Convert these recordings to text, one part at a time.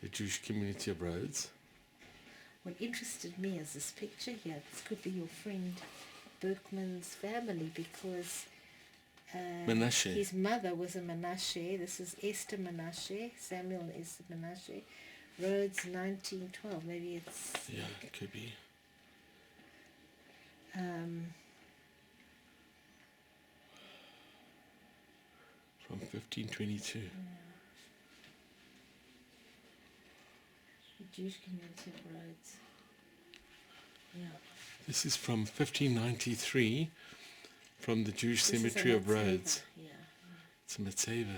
the Jewish community of Rhodes. What interested me is this picture here. This could be your friend Berkman's family because Menashe. his mother was a Menashe. This is Esther Menashe, Samuel and Esther Menashe. Rhodes, 1912. Maybe it's... Yeah, it could be. From 1522. Yeah. The Jewish community of Rhodes. Yeah. This is from 1593, from the Jewish This is a cemetery of Matzeva. Rhodes. Yeah. It's a Matzeva.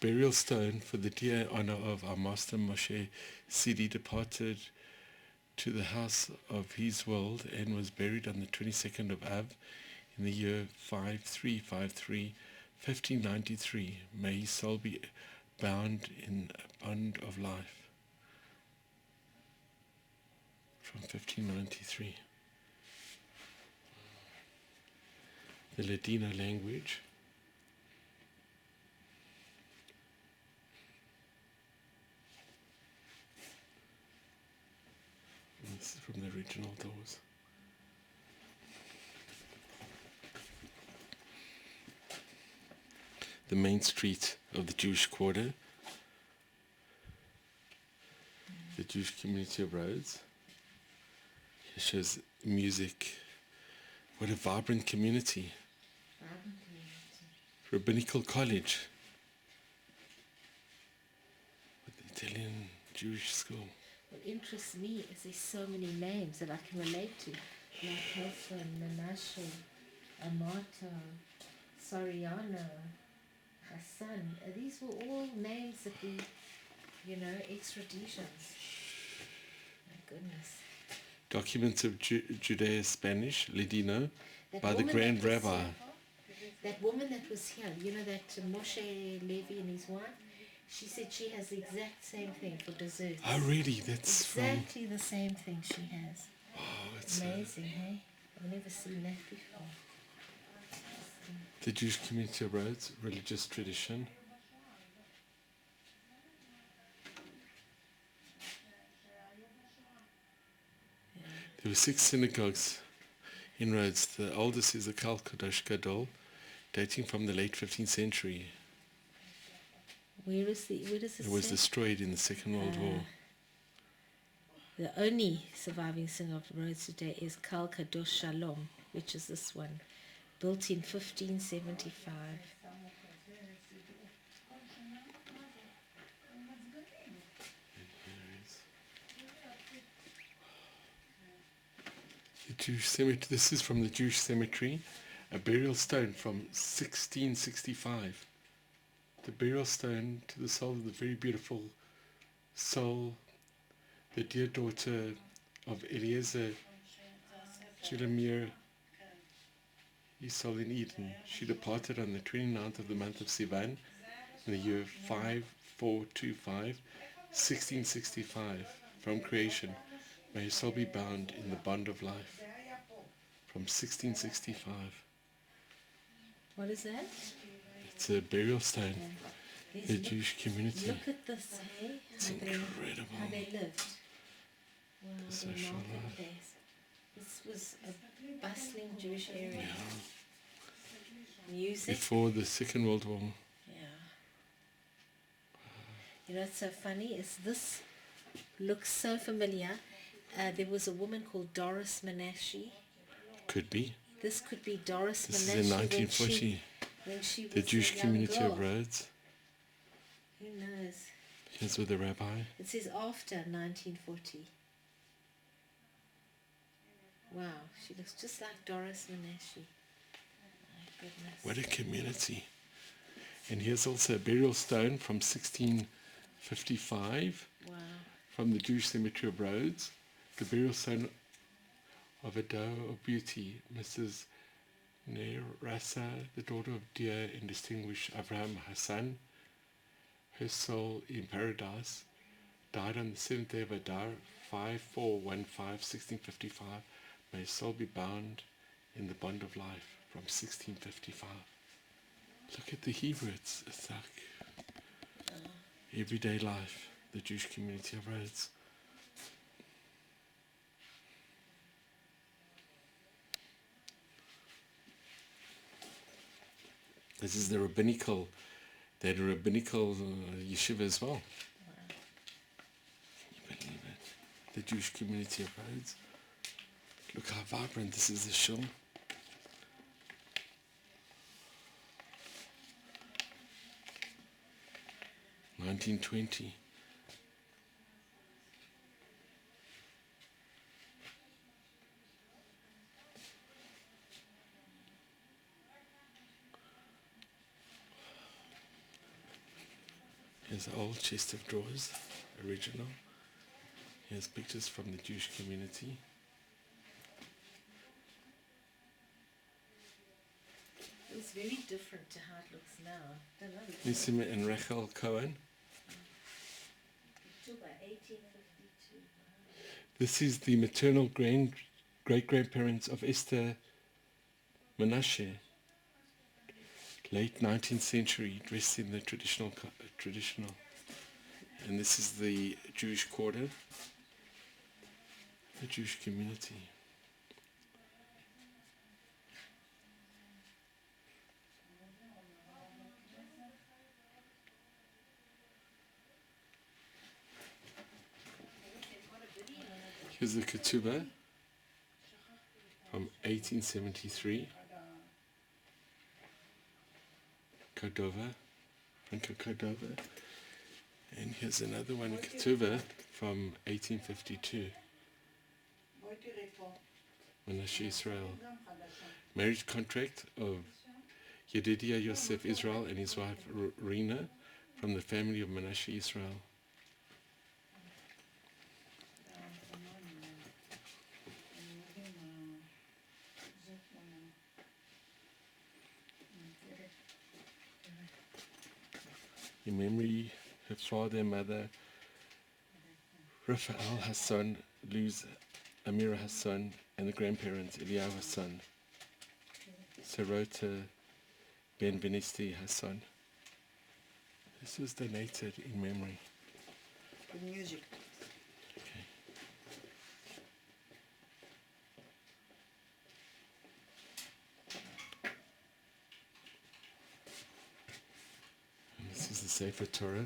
Burial stone for the dear honor of our master Moshe Sidi departed to the house of his world and was buried on the 22nd of Av in the year 5353, 1593. May his soul be bound in a bond of life. From 1593. The Ladino language. This is from the original doors. The main street of the Jewish quarter. The Jewish community of Rhodes. Here shows music. What a vibrant community. Rabbinical college. What the Italian Jewish school. What interests me is there's so many names that I can relate to. Like Hesson, Menashe, Amato, Soriano, Hassan. These were all names that we, extraditions. My goodness. Documents of Judea Spanish, Ladino, That by the woman Grand that was Rabbi. here, that woman that was here, that Moshe Levi and his wife, she said she has the exact same thing for desserts. Oh, really? That's exactly the same thing she has. Oh, it's Amazing, hey? I've never seen that before. the Jewish community of Rhodes, religious tradition. There were 6 synagogues in Rhodes. The oldest is the Kal Kadosh Gadol, dating from the late 15th century. Where does this It was say? destroyed in the Second World War. The only surviving synagogue of Rhodes today is Kal Kadosh Shalom, which is this one, built in 1575. The Jewish cemetery. This is from the Jewish cemetery, a burial stone from 1665. The burial stone to the soul of the very beautiful soul, the dear daughter of Eliezer Chilamir, his soul in Eden. She departed on the 29th of the month of Sivan in the year 5425, 1665, from creation. May her soul be bound in the bond of life. From 1665. What is that? It's a burial stone. Yes, The Jewish community. Look at this, hey? It's incredible. How they lived. Wow, The the social life. marketplace. This was a bustling Jewish area. Yeah. Music. Before the Second World War. Yeah. What's so funny is this looks so familiar. There was a woman called Doris Menashe. Could be. This could be Doris This Menashe. is in 1940. When she was The Jewish a young community girl. of Rhodes. Who knows? Here's with the rabbi. It says after 1940. Wow, she looks just like Doris Menashe. My goodness. What a community. And here's also a burial stone from 1655 Wow. from the Jewish cemetery of Rhodes. The burial stone of a doe of beauty, Mrs. Nerassa, the daughter of dear and distinguished Abraham Hassan. Her soul in paradise died on the 7th day of Adar, 5415, 1655. May her soul be bound in the bond of life from 1655. Look at the Hebrew, it's like everyday life, the Jewish community of Rhodes. This is the rabbinical, they had a rabbinical yeshiva as well. Wow. Can you believe it? The Jewish community of Rhodes. Look how vibrant this is, the shul. (1920). Here's an old chest of drawers, original. Here's pictures from the Jewish community. It was very different to how it looks now. Don't know. Nisim and Rachel Cohen. October 1852. Wow. This is the maternal great-grandparents of Esther Menashe, late 19th century, dressed in the traditional. And this is the Jewish quarter, the Jewish community. Here's the ketubah from 1873. Cordova, Franco Cordova. And here's another one, ketubah from 1852. Menashe Israel. Marriage contract of Yedidia Yosef Israel and his wife Rina from the family of Menashe Israel. In memory, her father and mother, Raphael Hassan, Luz Amira Hassan, and the grandparents, Eliyahu Hassan, Sarota Ben Benesti Hassan. This was donated in memory. Good music. Okay. And this is the Sefer Torah,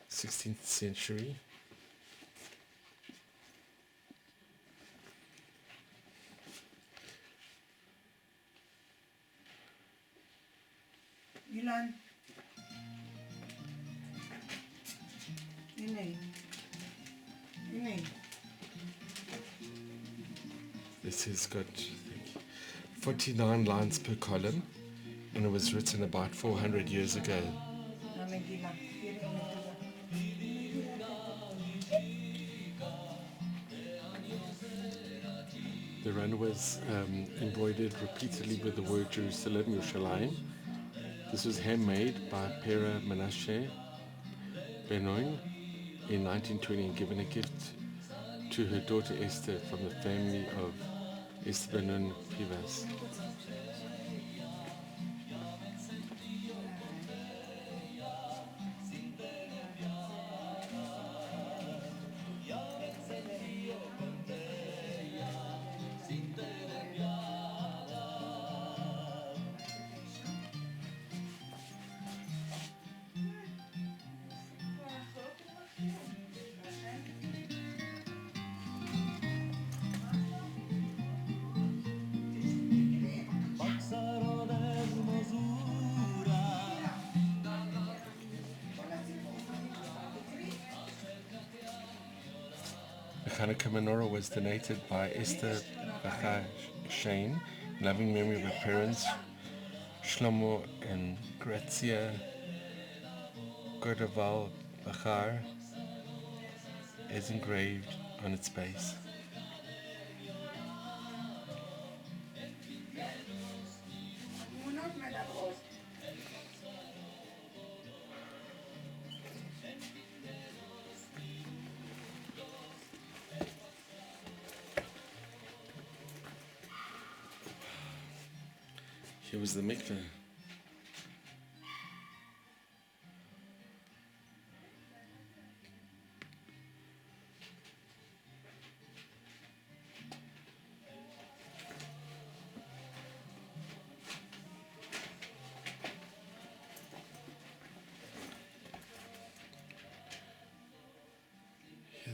16th century. Ilan? Inay. This has got 49 lines per column, and it was written about 400 years ago. Namigila. The run was embroidered repeatedly with the word Jerusalem, Yerushalayim. This was handmade by Pera Menashe Benoin in 1920 and given a gift to her daughter Esther from the family of Esther Benon Pivas. The Hanukkah menorah was donated by Esther Bachar Shane, in loving memory of her parents, Shlomo and Grazia Gordeval Bachar, as engraved on its base. Here was the mikveh.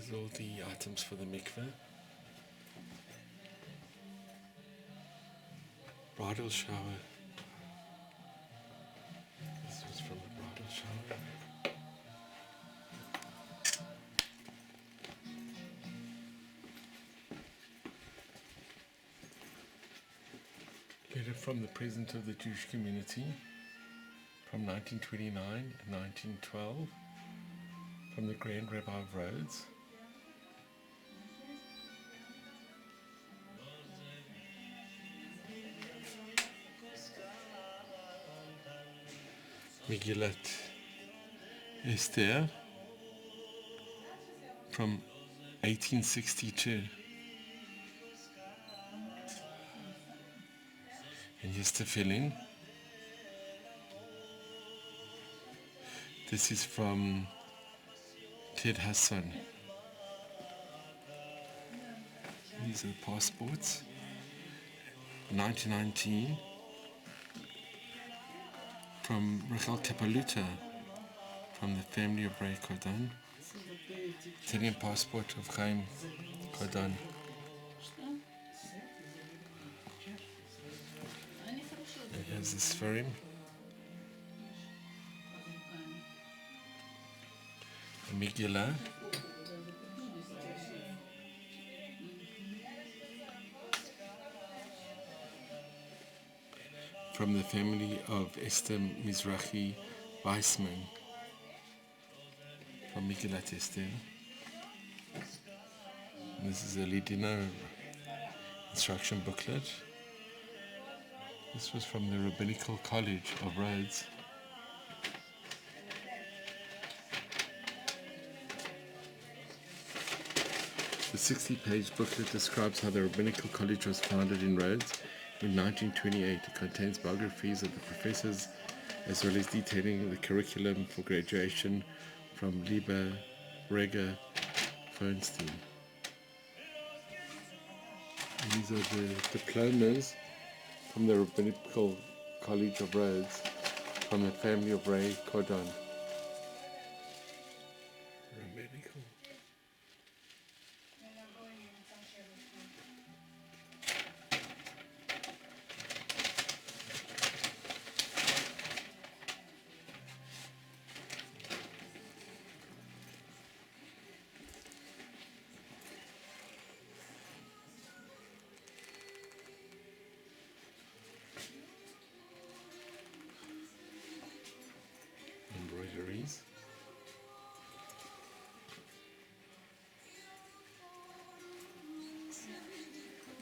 These are all the items for the mikveh. Bridal shower. This was from a bridal shower. Letter from the President of the Jewish Community from 1929 and 1912 from the Grand Rabbi of Rhodes. Megillat Esther from 1862. And just to fill in, this is from Ted Hassan. These are the passports. 1919 from Rachel Kapaluta from the family of Ray Cordon. Italian passport of Chaim Cordon. And here's this for him. Megillah. From the family of Esther Mizrahi Weissman. From Megillat Esther. And this is a Lidino instruction booklet. This was from the Rabbinical College of Rhodes. The 60-page booklet describes how the Rabbinical College was founded in Rhodes in 1928. It contains biographies of the professors as well as detailing the curriculum for graduation from Lieber, Reger, Fernstein. And these are the diplomas from the Rabbinical College of Rhodes from the family of Ray Cordon. Rabbinical. Embroideries.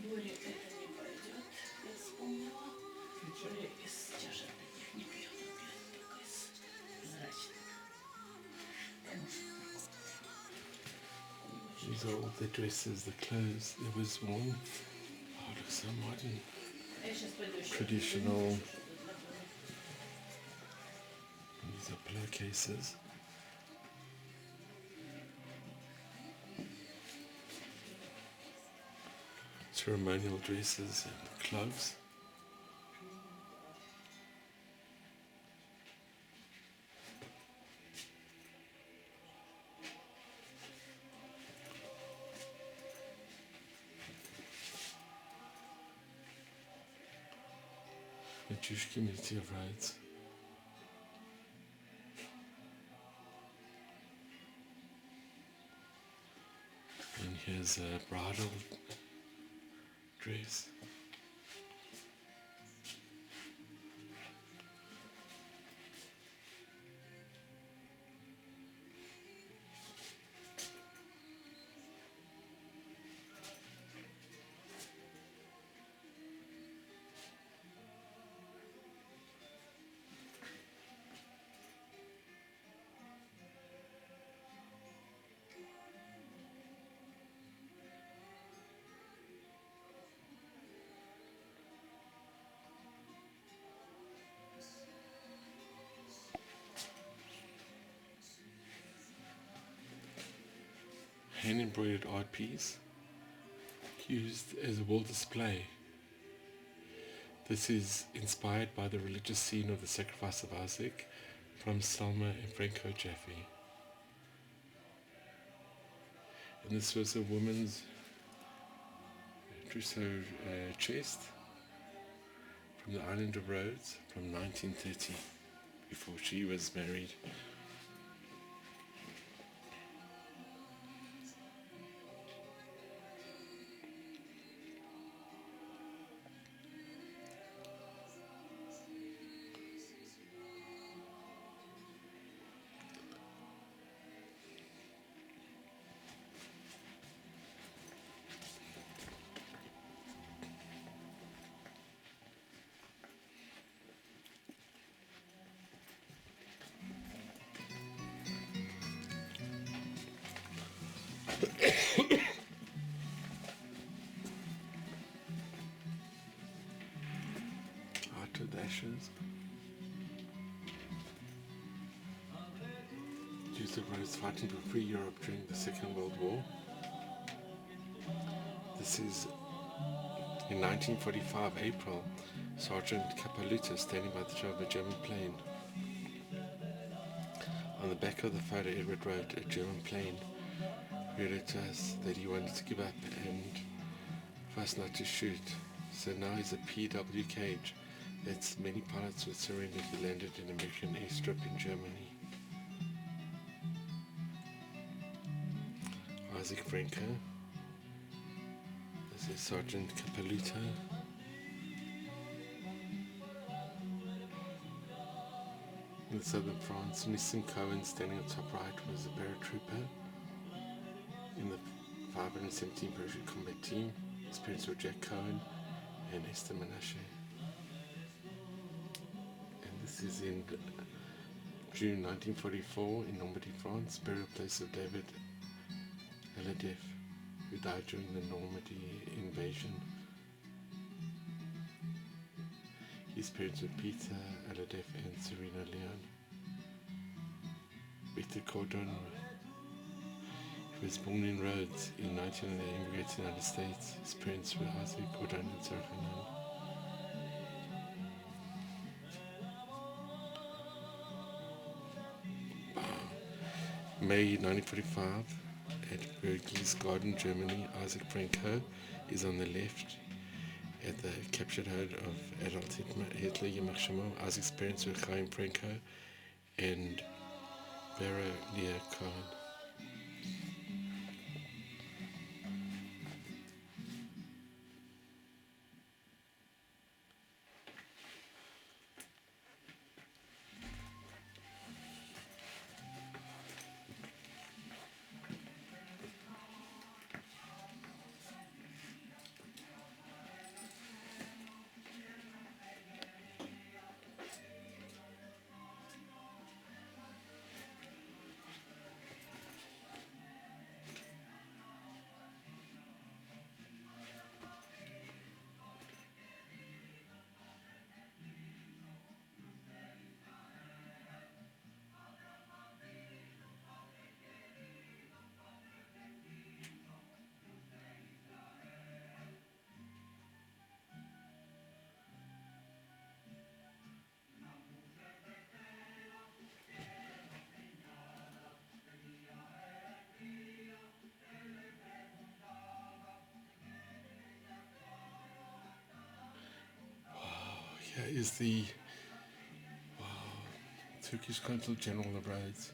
Более это не пойдет, я вспомнила. Более из тяжелых не пьет, он пьет только из прозрачных. These are all the dresses, the clothes that was worn. Oh, it looks so modern. Я сейчас пойду еще. Traditional. These are pillowcases. Ceremonial dresses and cloaks. The Jewish community of Rhodes. And here's a bridal dress. Hand-embroidered art piece used as a wall display. This is inspired by the religious scene of the sacrifice of Isaac from Selma and Franco Jaffe. And this was a woman's trousseau chest from the island of Rhodes from 1930, before she was married. Art of the Ashes. Jews of Rhodes fighting to free Europe during the Second World War. This is in 1945 April, Sergeant Capaluta standing by the tail of a German plane. On the back of the photo Edward wrote, "A German plane read to us that he wanted to give up and for us not to shoot. So now he's a PW cage. That's many pilots would surrender if he landed in an American airstrip in Germany." Isaac Franco. This is Sergeant Capaluta. In southern France, Nissim Cohen standing on top right was a paratrooper in the 517 Parachute Combat Team. His parents were Jack Cohen and Esther Menashe. And this is in June 1944 in Normandy, France, burial place of David Aladef, who died during the Normandy invasion. His parents were Peter Aladef and Serena Leon. Victor Cordon, he was born in Rhodes in 1908 and immigrated to the United States. His parents were Isaac Cordon and Sarah Hanan. May 1945, at Berchtesgaden, Germany, Isaac Franco is on the left at the captured head of Adolf Hitler, Yamach Shamo. Isaac's parents were Chaim Franco and Vera Leah Cohen. Here is the Turkish Consul General of Rhodes.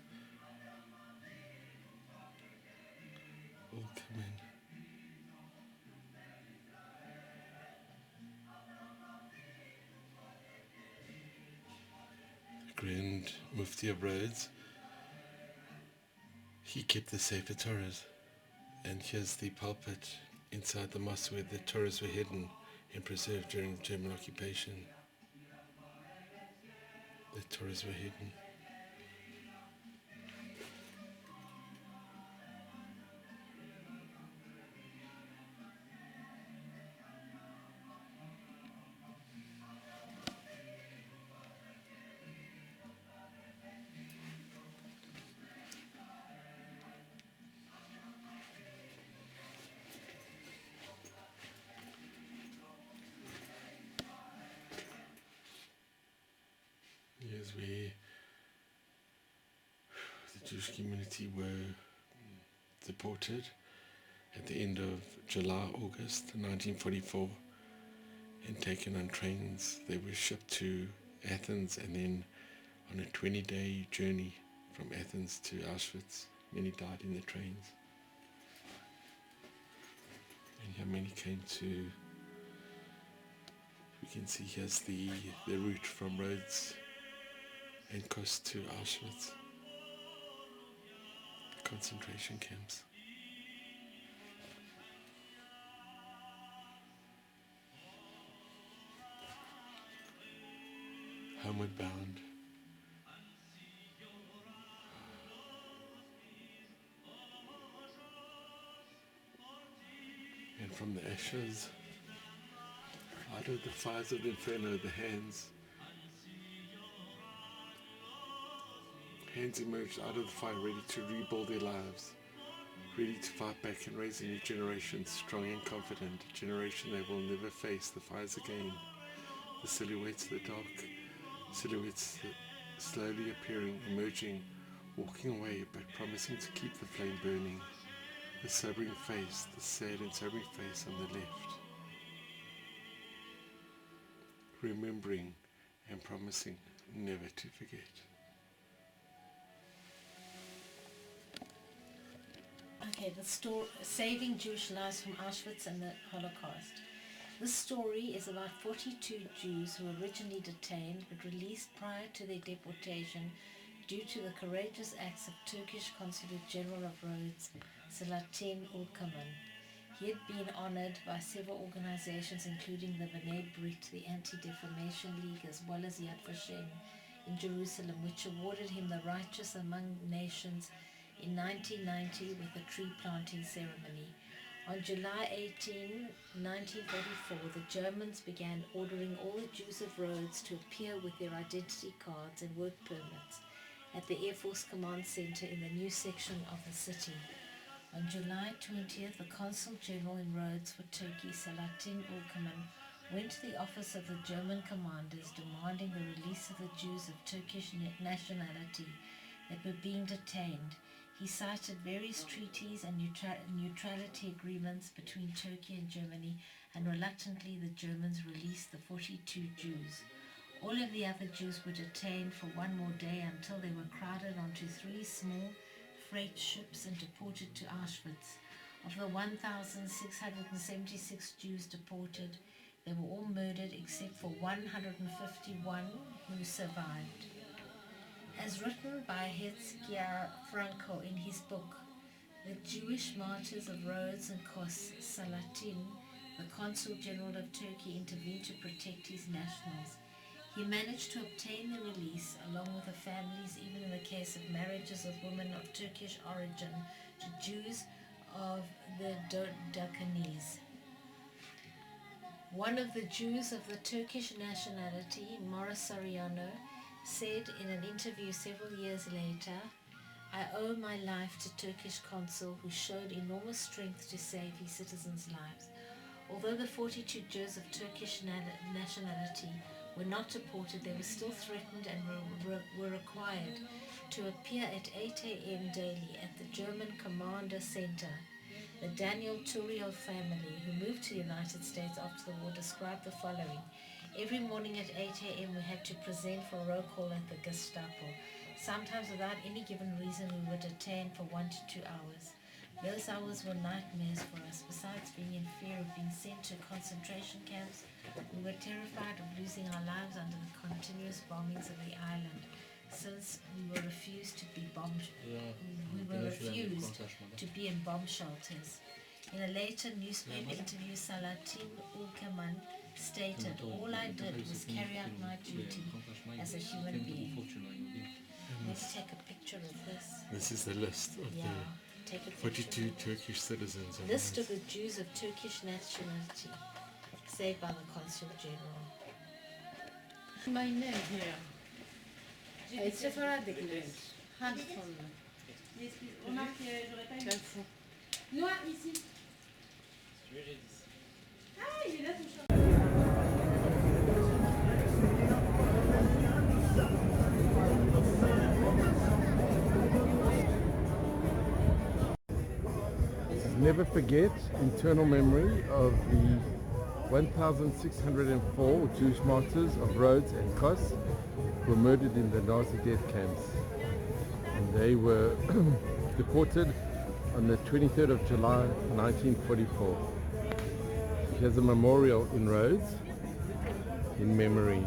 All come in. The Grand Mufti of Rhodes. He kept the Sefer Torahs. And here's the pulpit inside the mosque where the Torahs were hidden and preserved during the German occupation. The Torahs were hidden. Here's where the Jewish community were deported at the end of July, August 1944, and taken on trains. They were shipped to Athens and then on a 20-day journey from Athens to Auschwitz. Many died in the trains. And here many came to, we can see here's the route from Rhodes and Kos to Auschwitz. Concentration camps. Homeward bound. And from the ashes, out of the fires of the inferno, the hands emerged out of the fire, ready to rebuild their lives, ready to fight back and raise a new generation, strong and confident, a generation that will never face the fires again. The silhouettes, the dark silhouettes slowly appearing, emerging, walking away, but promising to keep the flame burning. The sobering face, the sad and sobering face on the left, remembering and promising never to forget. Okay, the story, Saving Jewish Lives from Auschwitz and the Holocaust. This story is about 42 Jews who were originally detained but released prior to their deportation due to the courageous acts of Turkish Consulate General of Rhodes, Selahattin Ülkümen. He had been honored by several organizations including the B'nai B'rith, the Anti-Defamation League, as well as Yad Vashem in Jerusalem, which awarded him the Righteous Among Nations in 1990 with a tree planting ceremony. On July 18, 1944, the Germans began ordering all the Jews of Rhodes to appear with their identity cards and work permits at the Air Force Command Center in the new section of the city. On July 20th, the Consul General in Rhodes for Turkey, Selahattin Ülkümen, went to the office of the German commanders demanding the release of the Jews of Turkish nationality that were being detained. He cited various treaties and neutrality agreements between Turkey and Germany, and reluctantly the Germans released the 42 Jews. All of the other Jews were detained for one more day until they were crowded onto 3 small freight ships and deported to Auschwitz. Of the 1,676 Jews deported, they were all murdered except for 151 who survived. As written by Hetzkiah Franco in his book, The Jewish Martyrs of Rhodes and Kos, Selahattin, the Consul General of Turkey, intervened to protect his nationals. He managed to obtain the release, along with the families, even in the case of marriages of women of Turkish origin to Jews of the Dodecanese. One of the Jews of the Turkish nationality, Morris Soriano, said in an interview several years later, "I owe my life to Turkish consul who showed enormous strength to save his citizens' lives." Although the 42 Jews of Turkish nationality were not deported, they were still threatened and were required to appear at 8 a.m. daily at the German Commander Center. The Daniel Turiel family, who moved to the United States after the war, described the following: "Every morning at 8 a.m. we had to present for roll call at the Gestapo. Sometimes without any given reason we were detained for 1 to 2 hours. Those hours were nightmares for us. Besides being in fear of being sent to concentration camps, we were terrified of losing our lives under the continuous bombings of the island. Since we were refused to be in bomb shelters." In a later newspaper interview, Selahattin Ülkümen stated, "All I did was carry out my duty as a human being." Let's take a picture of this. This is the list of the Take a 42 Turkish citizens. List of the Jews of Turkish nationality saved by the Consul General. My name here. It's Sephardic name. Handsome. Careful. Noah, ici. Ah, il est là ton chat. never forget internal memory of the 1,604 Jewish martyrs of Rhodes and Kos who were murdered in the Nazi death camps. And they were deported on the 23rd of July 1944. Here's a memorial in Rhodes in memory.